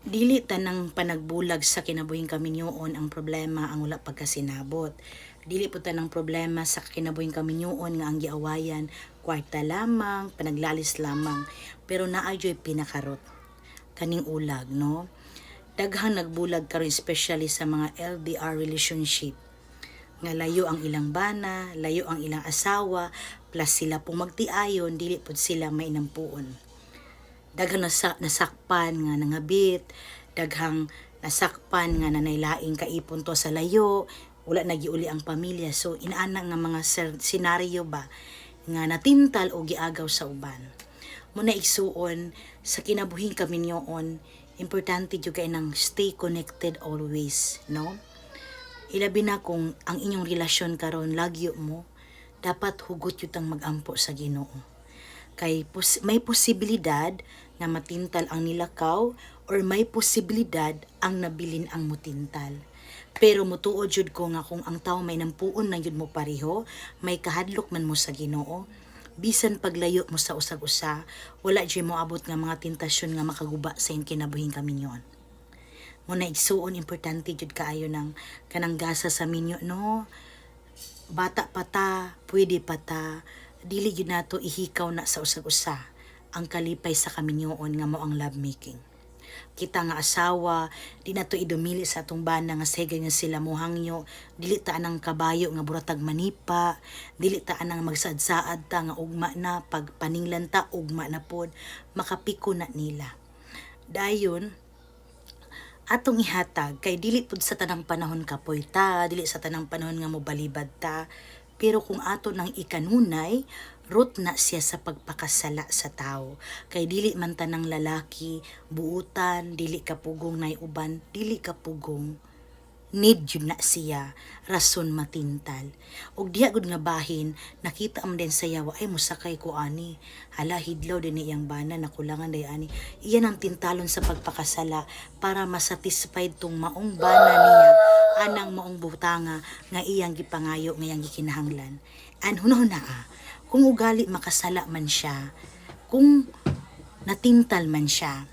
Dili tanang panagbulag sa kinabuhing kaminyoon ang problema ang wala pagkasinabot. Dili po tanang problema sa kinabuhing kaminyoon nga ang giawayan kwarta lamang, panaglalis lamang, pero naadyo'y pinakarot kaning ulag, no? Daghang nagbulag karon especially sa mga LDR relationship nga layo ang ilang bana, layo ang ilang asawa, plus sila pong magtiayon, dili pud sila mainampuon. Daghang nasakpan nga nangabit, daghang nasakpan nga nanaylaing kaipon to sa layo, wala nagiuli ang pamilya. So inaana nga mga senaryo ba nga natintal o giagaw sa uban. Muna igsuon sa kinabuhing kaminyoon, importante jud kay nang stay connected always, no? Ilabi na kung ang inyong relasyon karon lagyo mo, dapat hugot yutang magampo sa Ginoo. Kay may posibilidad na matintal ang nilakaw or may posibilidad ang nabilin ang mutintal. Pero mutuod jud ko nga kung ang tao may nampuon na jud mo pareho, may kahadlok man mo sa Ginoo, bisan paglayo mo sa usag-usa, wala jud mo abot nga mga tentasyon nga makaguba sa iyong kinabuhing kaminyon. Muna igsuon importante jud kaayo ng kanang gasa sa minyo, no? Bata pa ta, pwede pa ta, dili gyud nato ihikaw na sa usag-usa ang kalipay sa kaminyoon nga mao ang lovemaking. Kita nga asawa, di nato idumili sa atong bana nga sige nga sila mohangyo, dili ta anang kabayo nga buratag manipa, dili ta anang magsaad-saad ta nga ugma na, pag paninglan ta ugma na pod, makapiko na nila. Dayon, atong ihatag kay dili pud sa tanang panahon kapoy ta, dili sa tanang panahon nga mobalibad ta, pero kung ato nang ikanunay, root na siya sa pagpakasala sa tao. Kay dili man tanang lalaki buutan, dili kapugong nay uban, dili kapugong need yun na siya rason matintal. Og diha gud nga bahin nakita am din sa yawa ay musakay ko ani, hala hidlaw din iyang bana nakulangan day ani, iyan ang tintalon sa pagpakasala para masatisfied tong maong bana niya anang maong butanga nga iyang gipangayo nga iyang gikinahanglan. And hunahuna kung ugali makasala man siya, kung natintal man siya,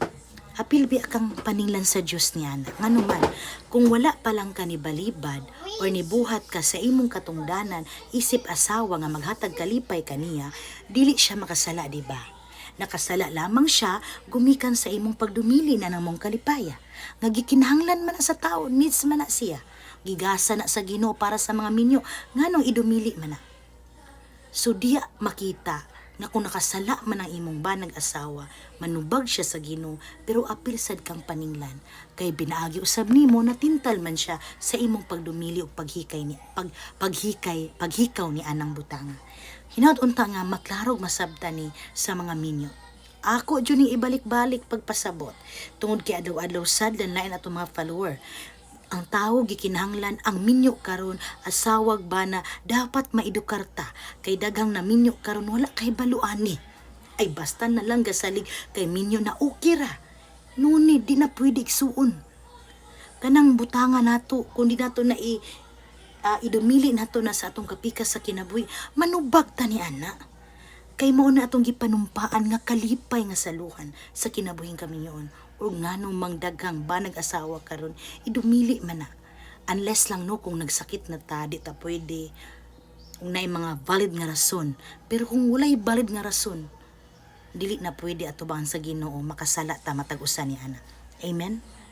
apil bi kang paninglan sa Dios niya na. Ngano man, kung wala pa lang ka ni balibad or nibuhat ka sa imong katungdanan, isip asawa nga maghatag kalipay kaniya, dili siya makasala, di ba? Nakasala lamang siya gumikan sa imong pagdumili na namong kalipaya. Nga gikinahanglan man na sa tao, needs man na siya. Gigasa na sa Ginoo para sa mga minyo, nganong idumili man na. So diya makita nga kung nakasala man ang imong banag asawa, manubag siya sa Ginoo, pero apil sad kang paninglan kay binaagi usab nimo natintal man siya sa imong pagdumili ug paghikaw ni anang butanga. Hinaut unta nga maklarog masabtan ni sa mga minyo. Ako jud ni ibalik-balik pagpasabot tungod kay adlaw-adlaw sad lan lain ato mga follower. Ang tao gikinahanglan ang minyo karon asawag bana dapat maidukarta kay daghang na minyo karon wala kay baluani. Ay basta na lang gasalig kay minyo na okay ra. Nuni di na pwede igsuon. Kanang butanga nato kun di nato na idumili nato na sa atong kapikas sa kinabuhi, manubag ta ni ana. Kay mao na atong gipanumpaan nga kalipay nga saluhan sa kinabuhing kaminyoon. O nganong mangdaghang banag asawa karon idumili man na, unless lang no kung nagsakit na ta di ta pwede, kung naay mga valid nga rason. Pero kung walay valid nga rason, dili na pwede atubangan sa Ginoo makasala ta matag usa ni ana. Amen.